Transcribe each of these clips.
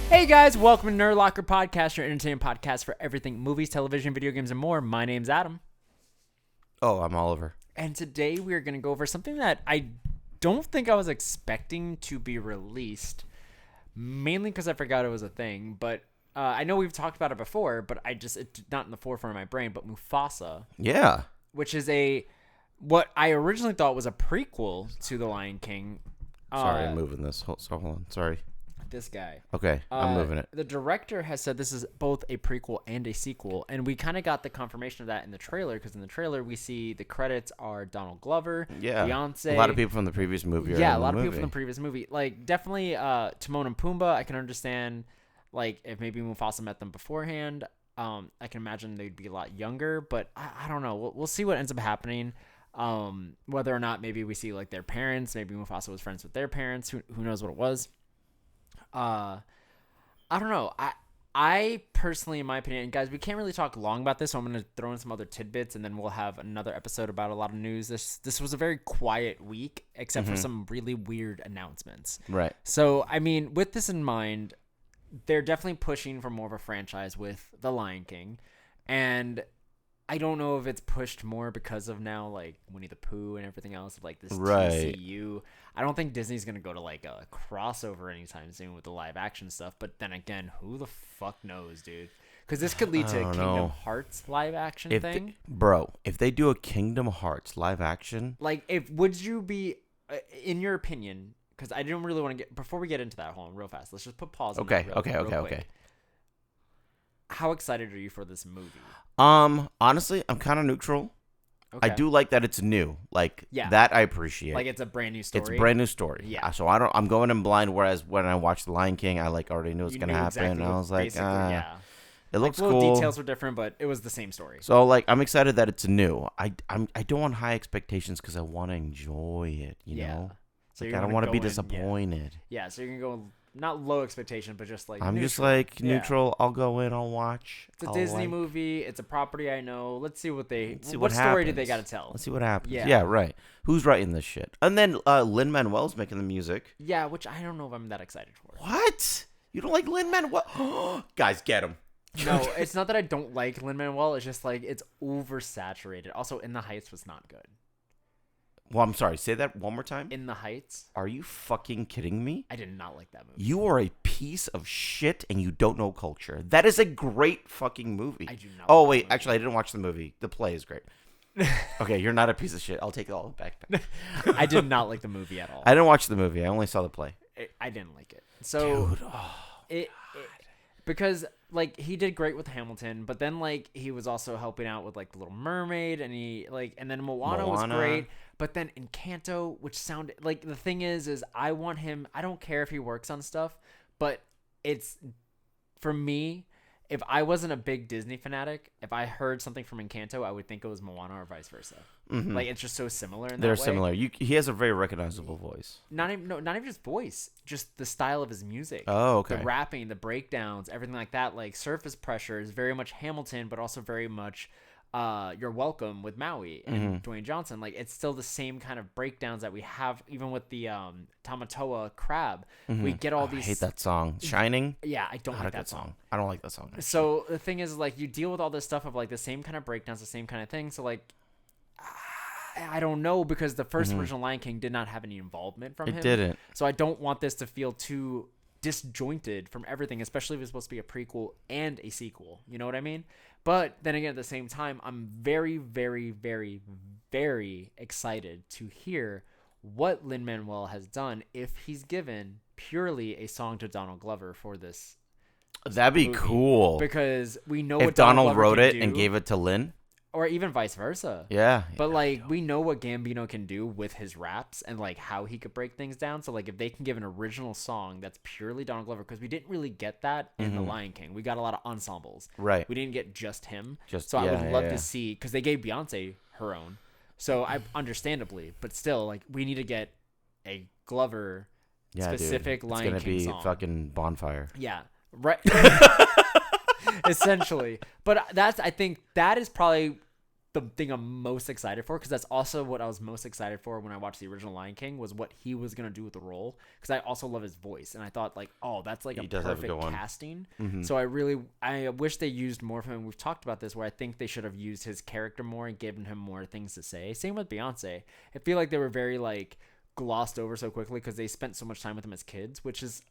Hey guys, welcome to Nerd Locker Podcast, your entertainment podcast for everything movies, television, video games, and more. My name's Adam. Oh, I'm Oliver. And today we are going to go over something that I don't think I was expecting to be released, mainly because I forgot it was a thing. But I know we've talked about it before, but it's not in the forefront of my brain. But Mufasa, Yeah. which is what I originally thought was a prequel to The Lion King. Sorry, I'm moving this. Hold on. Sorry. This guy. Okay, I'm moving it. The director has said this is both a prequel and a sequel, and we kind of got the confirmation of that in the trailer, because in the trailer we see the credits are Donald Glover, Beyonce. A lot of people from the previous movie are Yeah, in a lot the of movie. people from the previous movie. Like, definitely Timon and Pumbaa, I can understand, like, if maybe Mufasa met them beforehand. I can imagine they'd be a lot younger, but I don't know. We'll see what ends up happening. Whether or not maybe we see, like, their parents. Maybe Mufasa was friends with their parents. Who knows what it was. I don't know. I personally, in my opinion, and guys, we can't really talk long about this, so I'm going to throw in some other tidbits, and then we'll have another episode about a lot of news. This was a very quiet week, except for some really weird announcements. Right. So, I mean, with this in mind, they're definitely pushing for more of a franchise with The Lion King, and I don't know if it's pushed more because of now, like, Winnie the Pooh and everything else, of, like, this TCU. I don't think Disney's going to go to, like, a crossover anytime soon with the live-action stuff. But then again, who the fuck knows, dude? Because this could lead to a Kingdom Hearts live-action thing. If they do a Kingdom Hearts live-action... Like, would you be, in your opinion, because I don't really want to get... Before we get into that, hold on, real fast. Let's just put pause on that real quick. How excited are you for this movie? Honestly, I'm kind of neutral. Okay. I do like that it's new. That I appreciate. Like, it's a brand new story. It's a brand new story. Yeah. So I'm going in blind, whereas when I watched The Lion King, I already knew it was going to happen. Exactly, and I was like, it looks little cool. Details were different, but it was the same story. So, I'm excited that it's new. I don't want high expectations because I want to enjoy it, you know? So I don't want to be disappointed. Yeah, so you're going to go... Not low expectation, but just like I'm neutral. just like neutral. I'll go in. I'll watch. It's a Disney movie. It's a property I know. Let's see what what story do they got to tell. Let's see what happens. Yeah, right. Who's writing this shit? And then Lin-Manuel's making the music. Yeah, which I don't know if I'm that excited for. What? You don't like Lin-Manuel? Guys, get him. No, it's not that I don't like Lin-Manuel. It's just like it's oversaturated. Also, In the Heights was not good. Well, I'm sorry. Say that one more time. In the Heights. Are you fucking kidding me? I did not like that movie. You are a piece of shit and you don't know culture. That is a great fucking movie. I do not. Oh, wait. Actually, I didn't watch the movie. The play is great. Okay, you're not a piece of shit. I'll take it all back. I did not like the movie at all. I didn't watch the movie. I only saw the play. I didn't like it. So, dude, because, like, he did great with Hamilton, but then, like, he was also helping out with, like, The Little Mermaid, and then Moana was great, but then Encanto, which sounded, like, the thing is I want him, I don't care if he works on stuff, but it's, for me, if I wasn't a big Disney fanatic, if I heard something from Encanto, I would think it was Moana or vice versa. Mm-hmm. Like, it's just so similar in that way. They're similar. He has a very recognizable voice. Not even just voice, just the style of his music. Oh, okay. The rapping, the breakdowns, everything like that. Like, Surface Pressure is very much Hamilton, but also very much You're Welcome with Maui and Dwayne Johnson. Like, it's still the same kind of breakdowns that we have even with the Tamatoa Crab. We get all these... I hate that song. Shining? Yeah, I don't like that song. I don't like that song. So the thing is, like, you deal with all this stuff of, like, the same kind of breakdowns, the same kind of thing. So, like, I don't know, because the first original Lion King did not have any involvement from him. It didn't. So I don't want this to feel too disjointed from everything, especially if it's supposed to be a prequel and a sequel. You know what I mean? But then again, at the same time, I'm very, very, very, very excited to hear what Lin-Manuel has done if he's given purely a song to Donald Glover for this. That'd be cool. Because we know if what Donald Donald wrote it do, and gave it to Lin. Or even vice versa. Yeah. But, like, we know what Gambino can do with his raps and, like, how he could break things down. So, like, if they can give an original song that's purely Donald Glover, because we didn't really get that in The Lion King. We got a lot of ensembles. Right. We didn't get just him. So I would love to see, because they gave Beyonce her own. So, understandably. But still, like, we need to get a Glover specific Lion King song. It's going to be fucking Bonfire. Yeah. Right. Essentially. But I think that is probably the thing I'm most excited for, because that's also what I was most excited for when I watched the original Lion King, was what he was gonna do with the role, because I also love his voice, and I thought like, oh, that's like a perfect casting. So I wish they used more of him. We've talked about this, where I think they should have used his character more and given him more things to say. Same with Beyonce. I feel like they were very like glossed over so quickly because they spent so much time with him as kids, which is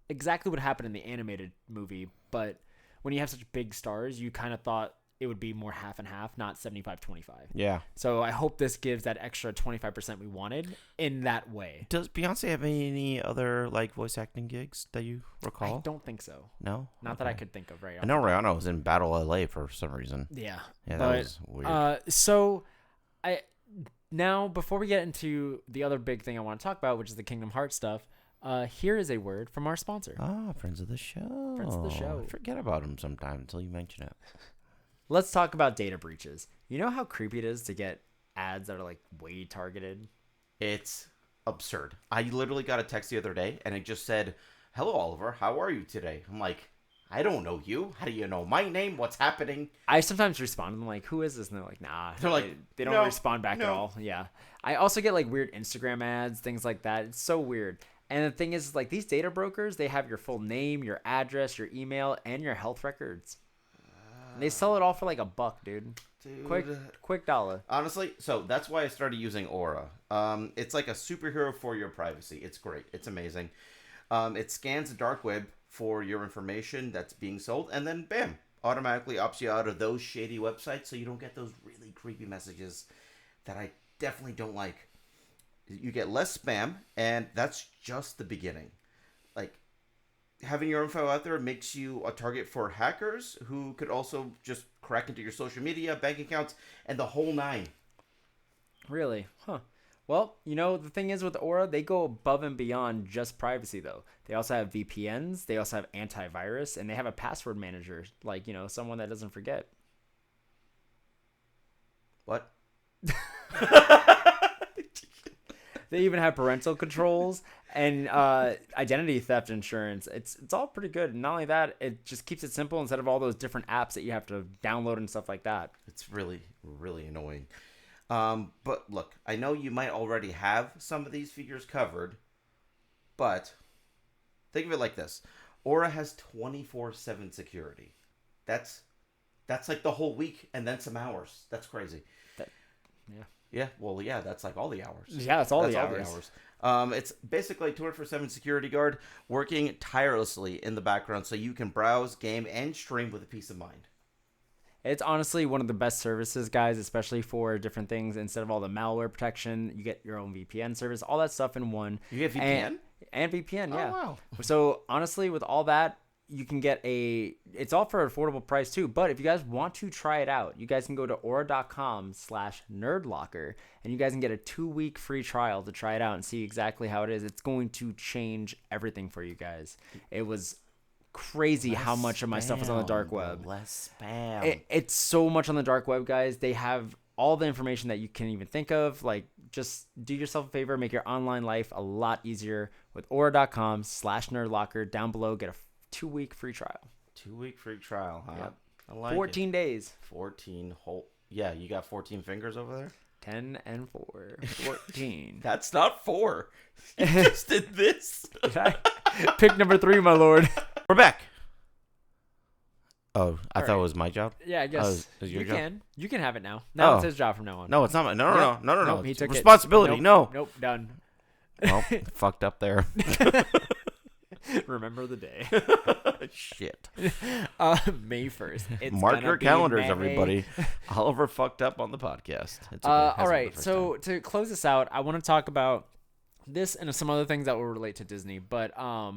exactly what happened in the animated movie. But when you have such big stars, you kind of thought it would be more half and half, not 75-25. Yeah. So I hope this gives that extra 25% we wanted in that way. Does Beyonce have any other like voice acting gigs that you recall? I don't think so. No? Not that I could think of right now. I know Rihanna was in Battle LA for some reason. Yeah. Yeah, that was weird. So now, before we get into the other big thing I want to talk about, which is the Kingdom Hearts stuff, here is a word from our sponsor. Friends of the show. Friends of the show. I forget about them sometime until you mention it. Let's talk about data breaches. You know how creepy it is to get ads that are like way targeted? It's absurd. I literally got a text the other day and it just said, "Hello, Oliver. How are you today?" I'm like, I don't know you. How do you know my name? What's happening? I sometimes respond. I'm like, who is this? And they're like, nah. They're like, they don't respond back at all. Yeah. I also get like weird Instagram ads, things like that. It's so weird. And the thing is, like, these data brokers, they have your full name, your address, your email, and your health records. And they sell it all for like $1, dude. Quick dollar. Honestly, so that's why I started using Aura. It's like a superhero for your privacy. It's great. It's amazing. It scans the dark web for your information that's being sold, and then bam, automatically opts you out of those shady websites, so you don't get those really creepy messages that I definitely don't like. You get less spam, and that's just the beginning. Like, having your info out there makes you a target for hackers who could also just crack into your social media, bank accounts, and the whole nine. Really? Huh. Well, you know, the thing is with Aura, they go above and beyond just privacy, though. They also have VPNs, they also have antivirus, and they have a password manager, like, you know, someone that doesn't forget. What? They even have parental controls and identity theft insurance. It's all pretty good. And not only that, it just keeps it simple instead of all those different apps that you have to download and stuff like that. It's really, really annoying. But look, I know you might already have some of these features covered, but think of it like this. Aura has 24/7 security. That's like the whole week and then some hours. That's crazy. Yeah. Yeah, well, yeah, that's like all the hours. Yeah, that's all the hours. It's basically a 24/7 security guard working tirelessly in the background so you can browse, game, and stream with a peace of mind. It's honestly one of the best services, guys, especially for different things. Instead of all the malware protection, you get your own VPN service, all that stuff in one. You get VPN? And VPN, yeah. Oh, wow. So, honestly, with all that, you can get it's all for an affordable price too. But if you guys want to try it out, you guys can go to aura.com/nerdlocker and you guys can get a 2-week free trial to try it out and see exactly how it is. It's going to change everything for you guys. It was crazy how much of my stuff is on the dark web. Less spam. It's so much on the dark web, guys. They have all the information that you can even think of. Like, just do yourself a favor, make your online life a lot easier with aura.com/nerdlocker. Down below, get a 2-week free trial. 2-week free trial, huh? Yep. I like 14 days. 14 whole. Yeah, you got 14 fingers over there? 10 and 4. 14. That's not 4. You just did this. Pick number 3, my lord. We're back. Oh, I thought it was my job? Yeah, I guess. You can. You can have it now. Now it's his job from now on. No, it's not. No. Nope, he took responsibility. It. No. Nope, done. Well, fucked up there. Remember the day. Shit. May 1st. Mark your calendars, everybody. Oliver fucked up on the podcast. It's okay. All right. So to close this out, I want to talk about this and some other things that will relate to Disney. But I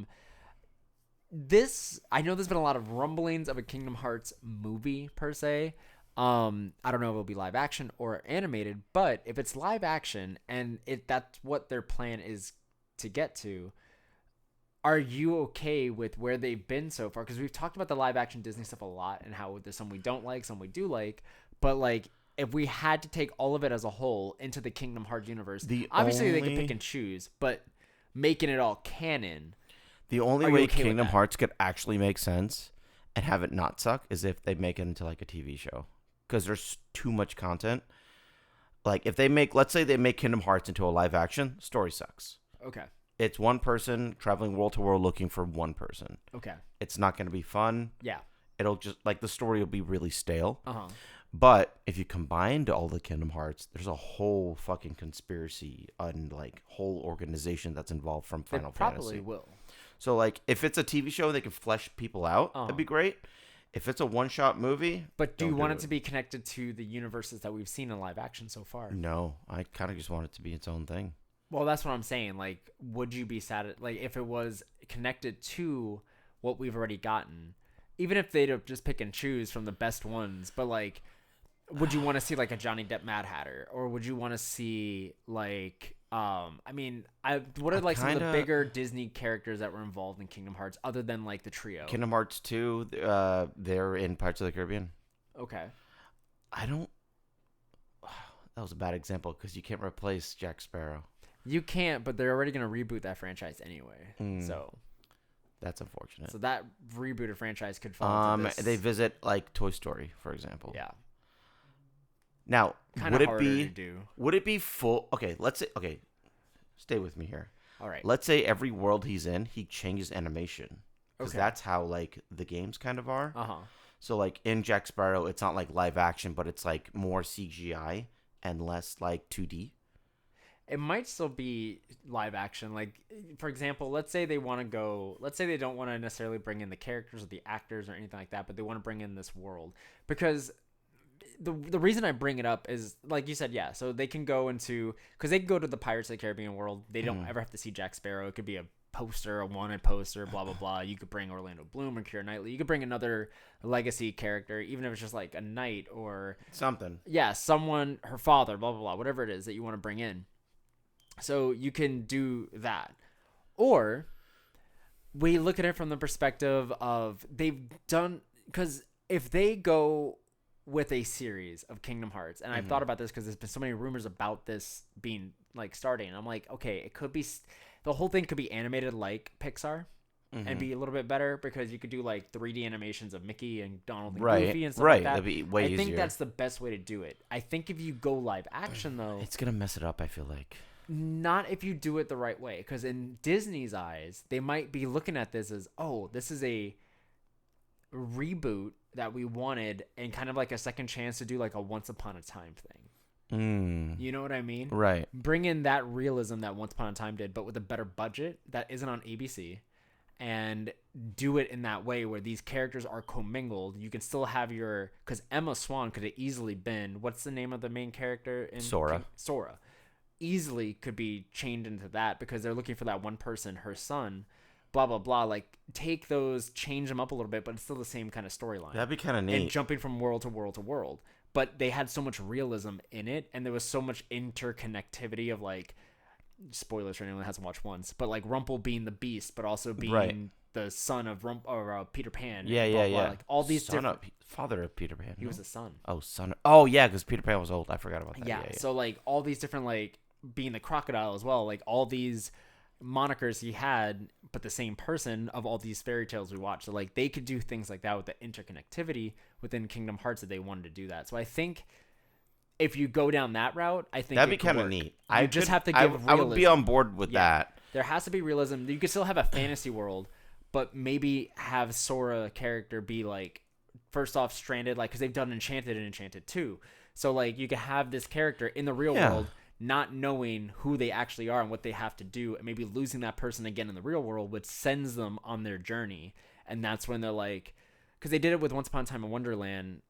know there's been a lot of rumblings of a Kingdom Hearts movie per se. I don't know if it'll be live action or animated, but if it's live action and that's what their plan is to get to, are you okay with where they've been so far? Because we've talked about the live action Disney stuff a lot and how there's some we don't like, some we do like. But like, if we had to take all of it as a whole into the Kingdom Hearts universe, obviously they can pick and choose, but making it all canon. The only way Kingdom Hearts could actually make sense and have it not suck is if they make it into like a TV show. because there's too much content. Like if they make, let's say they make Kingdom Hearts into a live action, story sucks. Okay. It's one person traveling world to world looking for one person. Okay. It's not going to be fun. Yeah. It'll just, like, the story will be really stale. Uh-huh. But if you combined all the Kingdom Hearts, there's a whole fucking conspiracy and, like, whole organization that's involved from Final Fantasy. Probably will. So, like, if it's a TV show and they can flesh people out, that'd be great. If it's a one-shot movie... But do you want it to be connected to the universes that we've seen in live action so far? No. I kind of just want it to be its own thing. Well, that's what I'm saying. Like, would you be sad? Like, if it was connected to what we've already gotten, even if they'd just pick and choose from the best ones, but, like, would you want to see, like, a Johnny Depp Mad Hatter? Or would you want to see, like... what are some of the bigger Disney characters that were involved in Kingdom Hearts other than like the trio? Kingdom Hearts 2, they're in Pirates of the Caribbean. Okay. That was a bad example because you can't replace Jack Sparrow. You can't, but they're already going to reboot that franchise anyway. So that's unfortunate. So that rebooted franchise could fall into this. They visit like Toy Story, for example. Yeah. Now, Kinda would it be full? Okay, let's say. Okay, stay with me here. All right. Let's say every world he's in, he changes animation because that's how like the games kind of are. So like in Jack Sparrow, it's not like live action, but it's like more CGI and less like 2D. It might still be live action. Like, for example, let's say they want to go. Let's say they don't want to necessarily bring in the characters or the actors or anything like that, but they want to bring in this world because. The reason I bring it up is, like you said, yeah, so they can go into, because they can go to the Pirates of the Caribbean world. They don't ever have to see Jack Sparrow. It could be a poster, a wanted poster, blah, blah, blah. You could bring Orlando Bloom or Keira Knightley. You could bring another legacy character, even if it's just like a knight or... something. Yeah, someone, her father, blah, blah, blah, whatever it is that you want to bring in. So you can do that. Or we look at it from the perspective of they've done... Because if they go... with a series of Kingdom Hearts, and I've thought about this because there's been so many rumors about this being like starting, and I'm like, okay, it could be the whole thing could be animated like Pixar and be a little bit better because you could do like 3D animations of Mickey and Donald and Goofy and stuff like that. That'd be way easier. I think that's the best way to do it. I think if you go live action though, it's gonna mess it up. I feel like not if you do it the right way, because in Disney's eyes, they might be looking at this as, oh, this is a reboot that we wanted and kind of like a second chance to do like a Once Upon a Time thing. You know what I mean? Right. Bring in that realism that Once Upon a Time did, but with a better budget that isn't on ABC, and do it in that way where these characters are commingled. You can still have because Emma Swan could have easily been, what's the name of the main character in Sora. Sora easily could be chained into that because they're looking for that one person, her son. Blah, blah, blah. Like, take those, change them up a little bit, but it's still the same kind of storyline. That'd be kind of neat. And jumping from world to world to world. But they had so much realism in it, and there was so much interconnectivity of, like, spoilers for anyone that hasn't watched once, but, like, Rumple being the beast, but also being the son of Peter Pan. Yeah, blah, yeah, blah. yeah. Like, all these father of Peter Pan. He was a son. Oh, son. Oh, yeah, because Peter Pan was old. I forgot about that. Yeah, so, like, all these different, like, being the crocodile as well, like, all these... monikers he had, but the same person of all these fairy tales we watch. So like they could do things like that with the interconnectivity within Kingdom Hearts that they wanted to do that. So I think if you go down that route, I think that'd be kind of neat. You just have to give realism. I would be on board with that. There has to be realism. You could still have a fantasy world, but maybe have Sora character be like first off stranded, like because they've done Enchanted and Enchanted 2. So like you could have this character in the real world not knowing who they actually are and what they have to do, and maybe losing that person again in the real world, which sends them on their journey. And that's when they're like, because they did it with Once Upon a Time in Wonderland,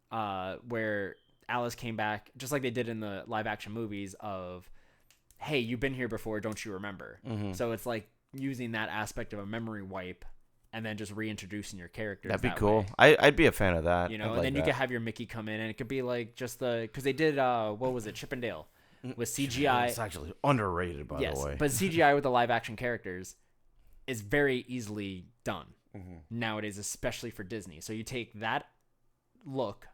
where Alice came back, just like they did in the live action movies of, hey, you've been here before, don't you remember? So it's like using that aspect of a memory wipe and then just reintroducing your characters. That'd be cool. I'd be a fan of that. You know, and then you could have your Mickey come in, and it could be like just because they did, what was it, Chip and Dale? With CGI. It's actually underrated, by the way. But CGI with the live action characters is very easily done nowadays, especially for Disney. So you take that look,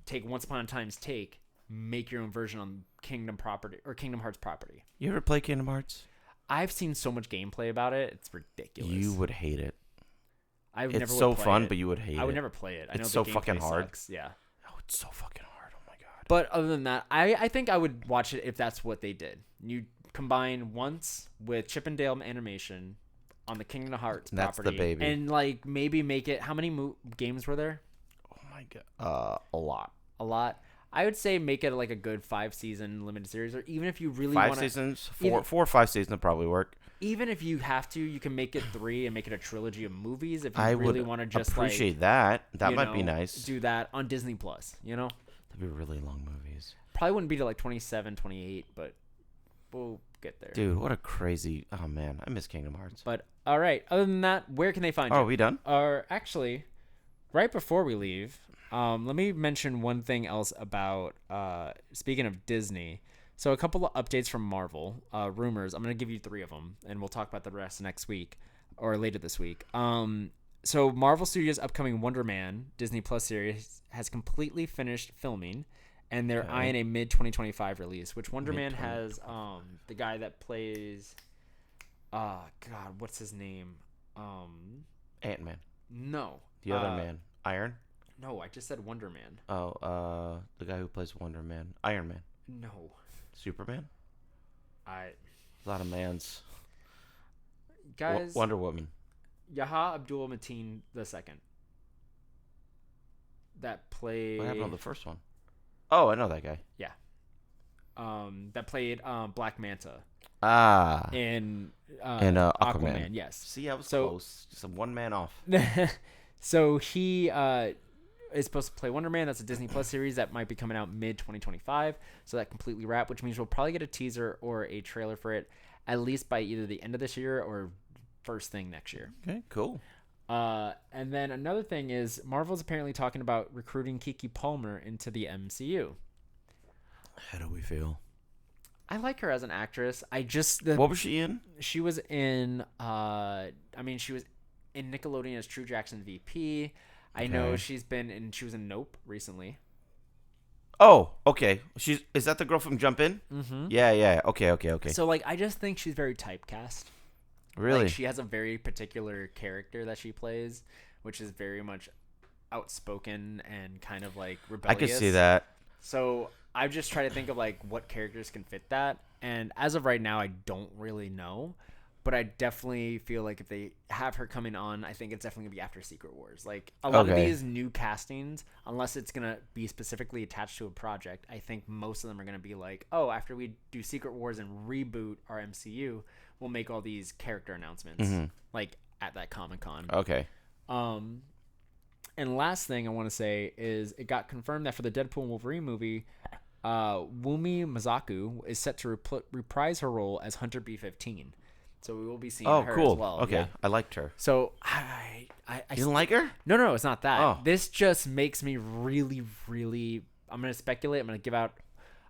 take Once Upon a Time's take, make your own version on Kingdom Hearts property. You ever play Kingdom Hearts? I've seen so much gameplay about it. It's ridiculous. You would hate it. I would it's never so would play fun, it. but you would hate it. I would never play it. I know it's so the fucking gameplay hard. Sucks. Yeah. Oh, it's so fucking hard. But other than that, I think I would watch it if that's what they did. You combine Once with Chip and Dale animation on the Kingdom Hearts That's property. the baby. And like maybe make it. How many games were there? Oh my god. A lot. A lot. I would say make it like a good 5-season limited series, or even if you really want 5 seasons, 4 or 5 seasons would probably work. Even if you have to, you can make it 3 and make it a trilogy of movies. If you I really would want to just appreciate that. That might be know, nice. Do that on Disney Plus. That'd be really long movies. Probably wouldn't be to like 27, 28, but we'll get there. Dude, what a crazy... Oh, man. I miss Kingdom Hearts. But, all right. Other than that, where can they find you? Oh, are we done? Or actually, right before we leave, let me mention one thing else about, speaking of Disney. So a couple of updates from Marvel, rumors. I'm going to give you 3 of them, and we'll talk about the rest next week or later this week. So Marvel Studios' upcoming Wonder Man Disney Plus series has completely finished filming, and they're eyeing a mid-2025 release, which Wonder Man has the guy that plays God, what's his name? Ant-Man. No. The other man. Iron? No, I just said Wonder Man. Oh, the guy who plays Wonder Man. Iron Man. No. Superman? A lot of mans. Guys. Wonder Woman. Yaha Abdul Mateen II. That played... What happened on the first one? Oh, I know that guy. Yeah. That played Black Manta. In Aquaman. Yes. See, I was close. Just a one man off. So he is supposed to play Wonder Man. That's a Disney Plus series that might be coming out mid-2025. So that completely wrapped, which means we'll probably get a teaser or a trailer for it at least by either the end of this year or first thing next year. Okay, cool. And then another thing is Marvel's apparently talking about recruiting Keke Palmer into the MCU. How do we feel? I like her as an actress. What was she in? She was in she was in Nickelodeon as True Jackson VP. I know she was in Nope recently. Oh, okay. Is that the girl from Jump In? Mm-hmm. Yeah. Okay. So I just think she's very typecast. Really? She has a very particular character that she plays, which is very much outspoken and kind of rebellious. I could see that. So I've just tried to think of what characters can fit that, and as of right now, I don't really know. But I definitely feel like if they have her coming on, I think it's definitely gonna be after Secret Wars. A lot of these new castings, unless it's gonna be specifically attached to a project, I think most of them are gonna be after we do Secret Wars and reboot our MCU, we'll make all these character announcements at that Comic-Con. Okay. And last thing I want to say is it got confirmed that for the Deadpool and Wolverine movie, Wumi Mazaku is set to reprise her role as Hunter B-15. So we will be seeing her cool. as well. Okay, yeah. I liked her. So I you didn't like her? No, it's not that. Oh. This just makes me really, really. I'm gonna speculate. I'm gonna give out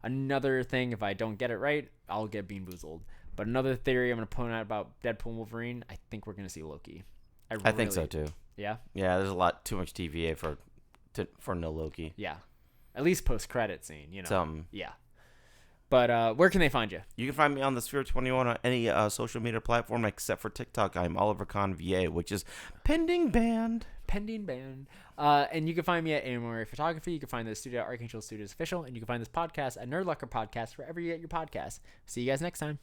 another thing. If I don't get it right, I'll get bean boozled. But another theory I'm gonna point out about Deadpool and Wolverine, I think we're gonna see Loki. I think so too. Yeah. Yeah, there's a lot too much TVA for no Loki. Yeah, at least post credit scene. Something. Yeah. But where can they find you? You can find me on the Sphere 21 on any social media platform except for TikTok. I'm Oliver Kahn VA, which is pending banned. And you can find me at AMORA Photography. You can find the studio at Archangel Studios Official. And you can find this podcast at Nerd Locker Podcast, wherever you get your podcasts. See you guys next time.